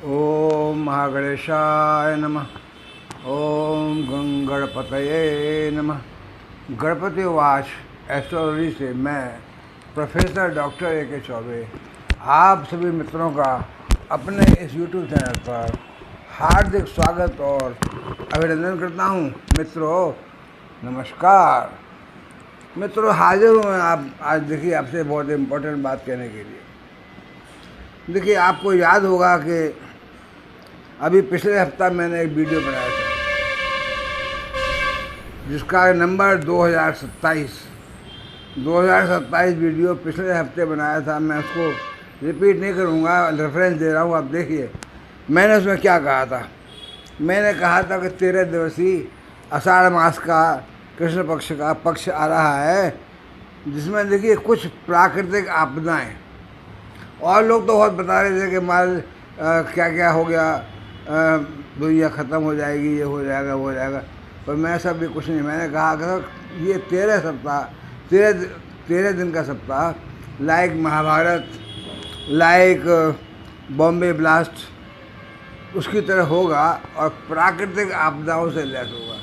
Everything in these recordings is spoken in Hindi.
ओम महागणेशाय नमः। ओम गणपतये नमः। गणपति वाच एस्ट्रोलॉजी से मैं प्रोफेसर डॉक्टर A.K. चौबे आप सभी मित्रों का अपने इस YouTube चैनल पर हार्दिक स्वागत और अभिनंदन करता हूँ। मित्रों नमस्कार। मित्रों हाजिर हूँ मैं आज देखिए आपसे बहुत इम्पोर्टेंट बात कहने के लिए। देखिए आपको याद होगा कि अभी पिछले हफ्ता मैंने एक वीडियो बनाया था जिसका नंबर 2027 वीडियो पिछले हफ्ते बनाया था। मैं उसको रिपीट नहीं करूँगा, रेफरेंस दे रहा हूँ, आप देखिए। मैंने उसमें क्या कहा था। मैंने कहा था कि 13 दिवसीय आषाढ़ मास का कृष्ण पक्ष का पक्ष आ रहा है, जिसमें देखिए कुछ प्राकृतिक आपदाएं, और लोग तो बहुत बता रहे थे कि माल क्या क्या हो गया, दुनिया ख़त्म हो जाएगी, ये हो जाएगा वो हो जाएगा, पर मैं सब भी कुछ नहीं। मैंने कहा अगर ये 13 दिन का सप्ताह like Mahabharat, like Bombay blast उसकी तरह होगा और प्राकृतिक आपदाओं से लैस होगा,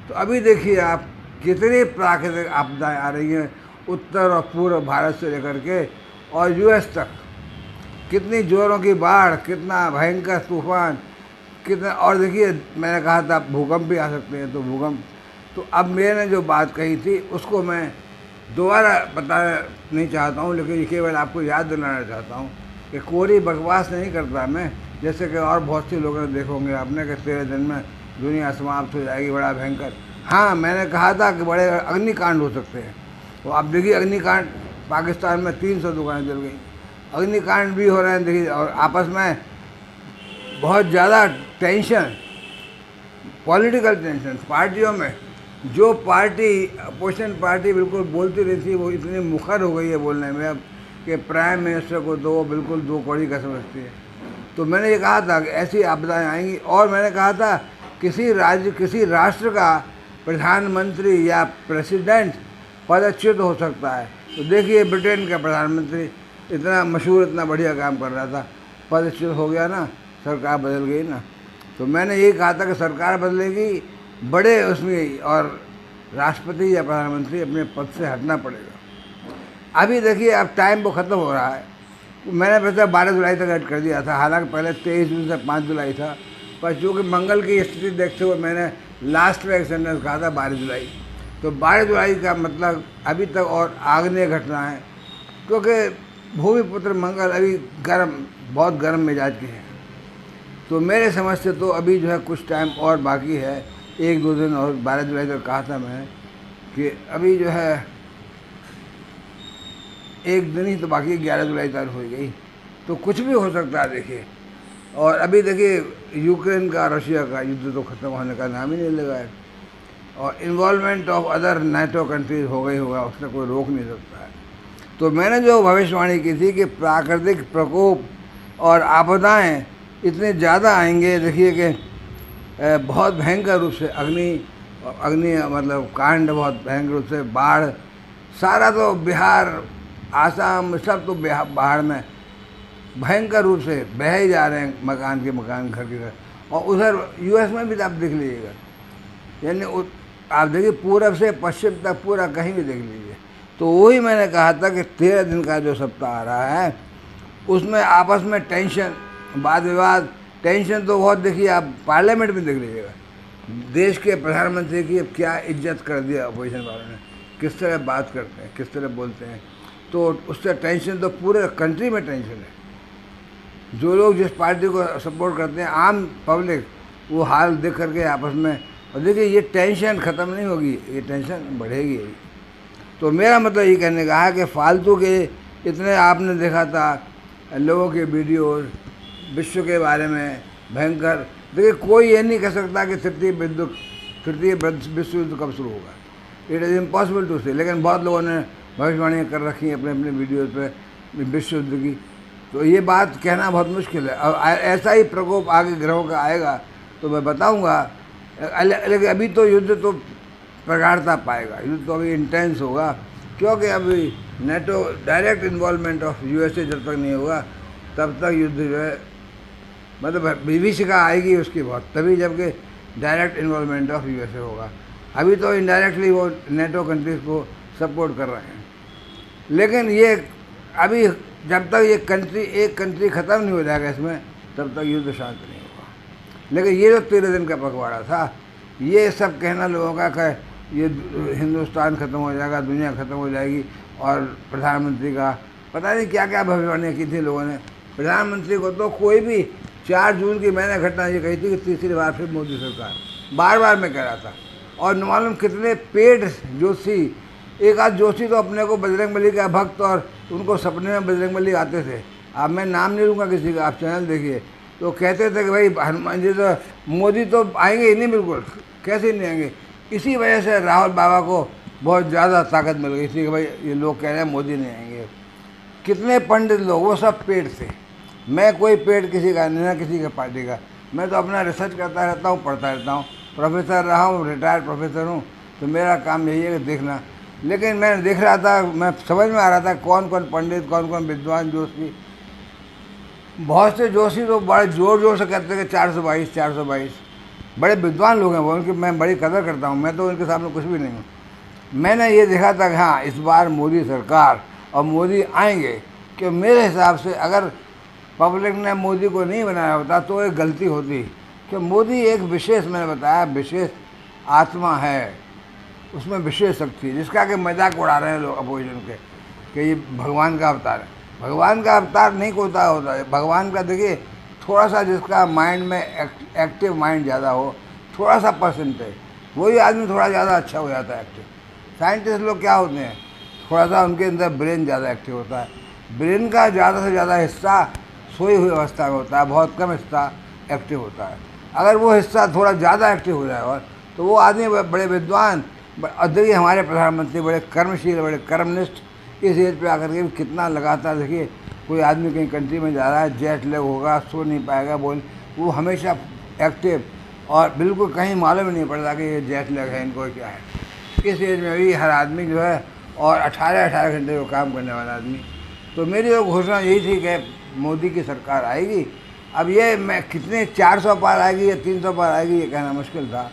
तो अभी देखिए आप कितनी प्राकृतिक आपदाएं आ रही हैं उत्तर और पूर्व भारत से लेकर के और US तक। कितनी जोरों की बाढ़, कितना भयंकर तूफान, कितना। और देखिए मैंने कहा था भूकंप भी आ सकते हैं, तो भूकंप। तो अब मैंने जो बात कही थी उसको मैं दोबारा बताना नहीं चाहता हूँ, लेकिन केवल आपको याद दिलाना चाहता हूँ कि कोई बकवास नहीं करता मैं, जैसे कि और बहुत से लोगों ने देखोगे आपने कि 13 दिन में दुनिया समाप्त हो जाएगी, बड़ा भयंकर। हाँ मैंने कहा था कि बड़े अग्निकांड हो सकते हैं। तो आप देखिए अग्निकांड, पाकिस्तान में 300 दुकानें जल गई, अग्निकांड भी हो रहे हैं देखिए। और आपस में बहुत ज़्यादा टेंशन, पॉलिटिकल टेंशन पार्टियों में। जो पार्टी अपोजिशन पार्टी बिल्कुल बोलती रही थी, वो इतनी मुखर हो गई है बोलने में अब कि प्राइम मिनिस्टर को तो वो बिल्कुल दो कौड़ी का समझती है। तो मैंने ये कहा था कि ऐसी आपदाएं आएंगी, और मैंने कहा था किसी राष्ट्र का प्रधानमंत्री या प्रेसिडेंट पदच्युत हो सकता है। तो देखिए ब्रिटेन का प्रधानमंत्री इतना मशहूर, इतना बढ़िया काम कर रहा था, पदच्युत हो गया ना, सरकार बदल गई ना। तो मैंने यही कहा था कि सरकार बदलेगी, बड़े उसमें और राष्ट्रपति या प्रधानमंत्री अपने पद से हटना पड़ेगा। अभी देखिए अब टाइम वो ख़त्म हो रहा है। मैंने वैसे 12 जुलाई तक ऐड कर दिया था, हालांकि पहले 23 जून से 5 जुलाई था, पर चूँकि मंगल की स्थिति देखते हुए मैंने लास्ट में एक सेंटेंस कहा था 12 जुलाई। तो 12 जुलाई का मतलब अभी तक और आग्नेय घटना है, क्योंकि भूमिपुत्र मंगल अभी बहुत गर्म मिजाज के हैं। तो मेरे समझ से तो अभी जो है कुछ टाइम और बाकी है, 1-2 दिन और। 12 जुलाई तक कहा था मैं कि अभी जो है एक दिन ही तो बाकी, 11 जुलाई तक हो गई, तो कुछ भी हो सकता है देखिए। और अभी देखिए यूक्रेन का रशिया का युद्ध तो ख़त्म होने का नाम ही नहीं लगा है, और involvement of other NATO countries हो गई होगा, उससे कोई रोक नहीं सकता है। तो मैंने जो भविष्यवाणी की थी कि प्राकृतिक प्रकोप और आपदाएं इतने ज़्यादा आएंगे, देखिए कि बहुत भयंकर रूप से अग्नि मतलब कांड, बहुत भयंकर रूप से बाढ़, सारा तो बिहार, आसाम सब तो बाढ़ में भयंकर रूप से बह ही जा रहे हैं, मकान के मकान, घर के घर। और उधर US में भी आप देख लीजिएगा, यानी आप देखिए पूरब से पश्चिम तक पूरा कहीं भी देख लीजिए। तो वही मैंने कहा था कि 13 दिन का जो सप्ताह आ रहा है उसमें आपस में टेंशन, वाद विवाद, टेंशन तो बहुत। देखिए आप पार्लियामेंट में देख लीजिएगा, देश के प्रधानमंत्री की अब क्या इज्जत कर दिया अपोजिशन वालों ने, किस तरह बात करते हैं, किस तरह बोलते हैं। तो उससे टेंशन तो पूरे कंट्री में टेंशन है। जो लोग जिस पार्टी को सपोर्ट करते हैं, आम पब्लिक, वो हाल देख करके आपस में, और देखिए ये टेंशन ख़त्म नहीं होगी, ये टेंशन बढ़ेगी। तो मेरा मतलब ये कहने का है कि फालतू के इतने आपने देखा था लोगों के वीडियोस विश्व के बारे में भयंकर। देखिए कोई ये नहीं कह सकता कि तृतीय विश्व युद्ध कब शुरू होगा, इट इज़ इम्पॉसिबल टू से। लेकिन बहुत लोगों ने भविष्यवाणियाँ कर रखी हैं अपने वीडियोज़ पे विश्व युद्ध की, तो ये बात कहना बहुत मुश्किल है। और ऐसा ही प्रकोप आगे ग्रहों का आएगा तो मैं बताऊँगा, लेकिन अभी तो युद्ध तो प्रगाढ़ता पाएगा, युद्ध तो अभी इंटेंस होगा, क्योंकि अभी NATO direct involvement of USA जब तक नहीं होगा तब तक युद्ध जो है मतलब विभीषिका आएगी उसकी बहुत, तभी जबकि डायरेक्ट इन्वॉल्वमेंट ऑफ यूएसए होगा। अभी तो इनडायरेक्टली वो नेटो कंट्रीज़ को सपोर्ट कर रहे हैं। लेकिन ये अभी जब तक ये कंट्री एक कंट्री ख़त्म नहीं हो जाएगा इसमें, तब तक युद्ध शांत नहीं होगा। लेकिन ये जो 13 दिन का पखवाड़ा था, ये सब कहना लोगों का कि ये हिंदुस्तान ख़त्म हो जाएगा, दुनिया ख़त्म हो जाएगी, और प्रधानमंत्री का पता नहीं क्या क्या भविष्यवाणी की थी लोगों ने। प्रधानमंत्री को तो कोई भी 4 जून की मैंने घटना ये कही थी कि तीसरी बार फिर मोदी सरकार, बार बार मैं कह रहा था। और न मालूम कितने पेड जोशी, एक आध जोशी तो अपने को बजरंगबली का भक्त, और उनको सपने में बजरंगबली आते थे। अब मैं नाम नहीं लूँगा किसी का, आप चैनल देखिए, तो कहते थे कि भाई हनुमान जी तो, मोदी तो आएंगे ही नहीं, बिल्कुल कैसे नहीं आएंगे। इसी वजह से राहुल बाबा को बहुत ज़्यादा ताकत मिल गई थी कि भाई ये लोग कह रहे हैं मोदी नहीं आएंगे। कितने पंडित लोग, वो सब पेड थे। मैं कोई पेड किसी का नहीं, ना किसी का पार्टी का। मैं तो अपना रिसर्च करता रहता हूँ, पढ़ता रहता हूँ, प्रोफेसर रहा हूँ, रिटायर्ड प्रोफेसर हूँ, तो मेरा काम यही है कि देखना। लेकिन मैं देख रहा था, मैं समझ में आ रहा था कौन कौन पंडित, कौन कौन विद्वान जोशी। बहुत से जोशी तो बड़े जोर जोर से कहते हैं कि 422 422, बड़े विद्वान लोग हैं वो, उनकी मैं बड़ी कदर करता हूँ। मैं तो उनके सामने कुछ भी नहीं हूँ। मैंने ये देखा था कि हाँ, इस बार मोदी सरकार और मोदी आएंगे, कि मेरे हिसाब से अगर पब्लिक ने मोदी को नहीं बनाया होता तो एक गलती होती। कि मोदी एक विशेष, मैंने बताया, विशेष आत्मा है, उसमें विशेष शक्ति है, जिसका कि मजाक उड़ा रहे हैं लोग अपोजिशन के कि ये भगवान का अवतार है। भगवान का अवतार नहीं होता है भगवान का। देखिए, थोड़ा सा जिसका माइंड में एक्टिव माइंड ज़्यादा हो, थोड़ा सा परसेंटेज, वही आदमी थोड़ा ज़्यादा अच्छा हो जाता है एक्टिव। साइंटिस्ट लोग क्या होते हैं, थोड़ा सा उनके अंदर ब्रेन ज़्यादा एक्टिव होता है। ब्रेन का ज़्यादा से ज़्यादा हिस्सा सोई हुई अवस्था में होता है, बहुत कम हिस्सा एक्टिव होता है। अगर वो हिस्सा थोड़ा ज़्यादा एक्टिव हो जाए और, तो वो आदमी बड़े विद्वान। देखिए हमारे प्रधानमंत्री बड़े कर्मशील, बड़े कर्मनिष्ठ, इस एज पे आकर के कितना लगातार, देखिए कोई आदमी कहीं कंट्री में जा रहा है, जेट लैग होगा, सो नहीं पाएगा, वो हमेशा एक्टिव, और बिल्कुल कहीं मालूम ही नहीं पड़ता कि ये जेट लैग है, इनको क्या है। इस एज में भी हर आदमी जो है, और 18 घंटे को काम करने वाला आदमी। तो मेरी तो घोषणा यही थी कि मोदी की सरकार आएगी। अब ये मैं कितने 400 पार आएगी या 300 पार आएगी ये कहना मुश्किल था।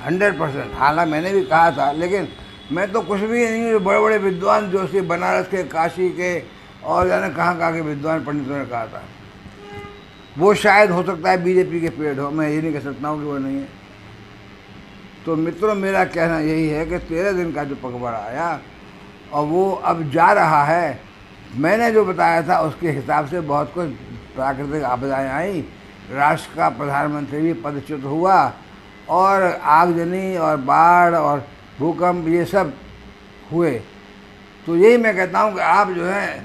100%, हालांकि मैंने भी कहा था, लेकिन मैं तो कुछ भी नहीं, बड़े बड़े विद्वान जोशी, बनारस के, काशी के, और जाने कहाँ के विद्वान पंडितों ने कहा था। वो शायद हो सकता है बीजेपी के पेड़ हो, मैं ये नहीं कह सकता हूँ कि वो नहीं है। तो मित्रों, मेरा कहना यही है कि 13 दिन का जो पखवाड़ा आया और वो अब जा रहा है, मैंने जो बताया था उसके हिसाब से बहुत कुछ प्राकृतिक आपदाएँ आई, राष्ट्र का प्रधानमंत्री भी पदच्युत हुआ, और आगजनी और बाढ़ और भूकंप ये सब हुए। तो यही मैं कहता हूँ कि आप जो है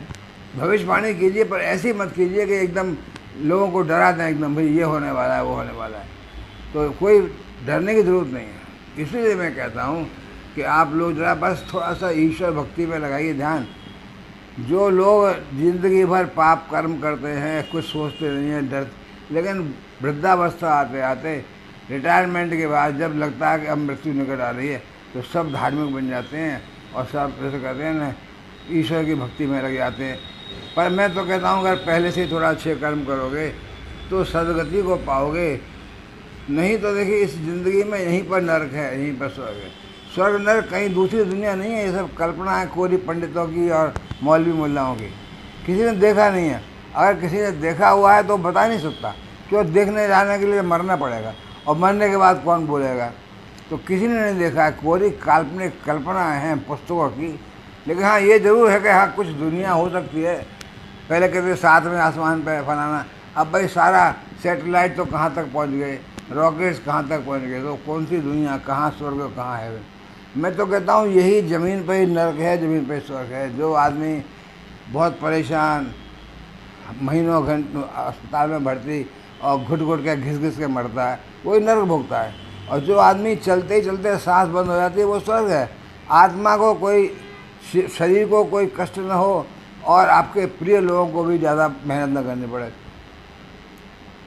भविष्यवाणी कीजिए, पर ऐसी मत कीजिए कि एकदम लोगों को डरा दें, एकदम भाई ये होने वाला है, वो होने वाला है। तो कोई डरने की ज़रूरत नहीं है। इसीलिए मैं कहता हूँ कि आप लोग जरा बस थोड़ा सा ईश्वर भक्ति में लगाइए ध्यान। जो लोग ज़िंदगी भर पाप कर्म करते हैं, कुछ सोचते नहीं हैं, डर, लेकिन वृद्धावस्था आते आते, रिटायरमेंट के बाद जब लगता है कि अब मृत्यु निकट आ रही है, तो सब धार्मिक बन जाते हैं और सब जैसे कहते हैं ना, ईश्वर की भक्ति में लग जाते हैं। पर मैं तो कहता हूँ अगर पहले से थोड़ा अच्छे कर्म करोगे तो सदगति को पाओगे। नहीं तो देखिए इस ज़िंदगी में यहीं पर नरक है, यहीं पर स्वर्ग है। स्वर्ग नरक कहीं दूसरी दुनिया नहीं है, ये सब कल्पना है कोरी पंडितों की और मौलवी मुल्लाओं की। किसी ने देखा नहीं है। अगर किसी ने देखा हुआ है तो बता नहीं सकता, क्यों देखने जाने के लिए मरना पड़ेगा, और मरने के बाद कौन बोलेगा। तो किसी ने नहीं देखा है, कोरी काल्पनिक कल्पनाएँ हैं पुस्तकों की। लेकिन हाँ ये ज़रूर है कि हाँ कुछ दुनिया हो सकती है। पहले कहते 7वें आसमान पर फलाना, अब भाई सारा सैटेलाइट तो कहाँ तक पहुँच गए, रॉकेट्स कहाँ तक पहुँच गए, तो कौन सी दुनिया, कहाँ स्वर्ग कहाँ है। मैं तो कहता हूँ यही ज़मीन पर ही नर्क है, ज़मीन पर स्वर्ग है। जो आदमी बहुत परेशान, महीनों घंटों अस्पताल में भर्ती और घुट घुट के घिस घिस के मरता है, वही नर्क भोगता है। और जो आदमी चलते ही चलते सांस बंद हो जाती है, वो स्वर्ग है। आत्मा को कोई, शरीर को कोई कष्ट न हो, और आपके प्रिय लोगों को भी ज़्यादा मेहनत न करनी पड़े।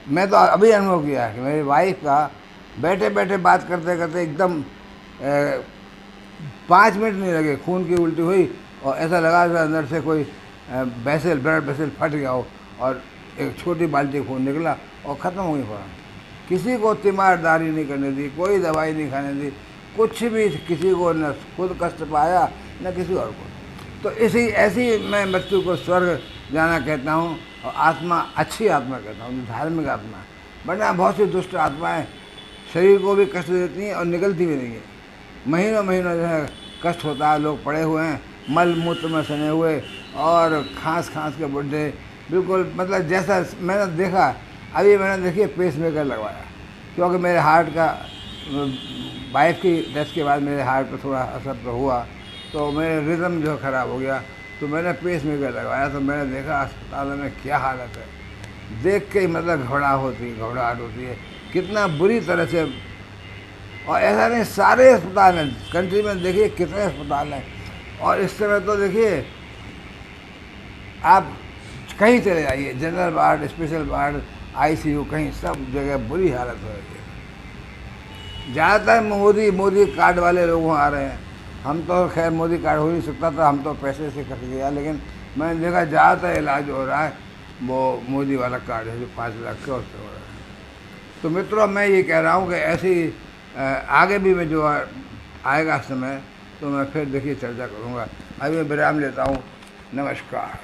मैं तो अभी अनुभव किया है कि मेरी वाइफ का बैठे बैठे बात करते करते एकदम 5 मिनट नहीं लगे, खून की उल्टी हुई और ऐसा लगा कि अंदर से कोई वेसल, ब्लड वेसल फट गया हो, और एक छोटी बाल्टी खून निकला और ख़त्म हो गई फौरन। किसी को तीमारदारी नहीं करने दी, कोई दवाई नहीं खाने दी, कुछ भी किसी को न खुद कष्ट पाया न किसी और को। तो इसी ऐसी मैं मृत्यु को स्वर्ग जाना कहता हूँ, और आत्मा अच्छी आत्मा कहता हूँ, धार्मिक आत्मा। वरना बहुत सी दुष्ट आत्माएं शरीर को भी कष्ट देती हैं और निकलती भी नहीं है। महीनों महीनों जो है कष्ट होता है, लोग पड़े हुए हैं मल मूत्र में सने हुए और खांस के बुढ़े, बिल्कुल मतलब जैसा मैंने देखा। अभी मैंने देखिए पेस मेकर लगवाया, क्योंकि मेरे हार्ट का वाइफ की डेथ के बाद मेरे हार्ट पर थोड़ा असर तो हुआ, तो मेरे रिदम जो ख़राब हो गया, तो मैंने पेस मेकर लगवाया। तो मैंने देखा अस्पताल में क्या हालत है, देख के ही मतलब घबराहट होती है कितना बुरी तरह से। और ऐसा नहीं, सारे अस्पताल हैं कंट्री में, देखिए कितने अस्पताल हैं। और इस समय तो देखिए आप कहीं चले जाइए, general ward, special ward, ICU, कहीं सब जगह बुरी हालत हो रही है। ज़्यादातर मोदी कार्ड वाले लोग वहाँ आ रहे हैं। हम तो खैर मोदी कार्ड हो नहीं सकता था, हम तो पैसे से कट गया, लेकिन मैंने देखा ज़्यादातर इलाज हो रहा है वो मोदी वाला कार्ड है जो 5 लाख का, उससे हो रहा है। तो मित्रों, मैं ये कह रहा हूँ कि ऐसी आगे भी मैं जो आएगा समय तो मैं फिर देखिए चर्चा करूँगा। अभी मैं विराम लेता हूँ। नमस्कार।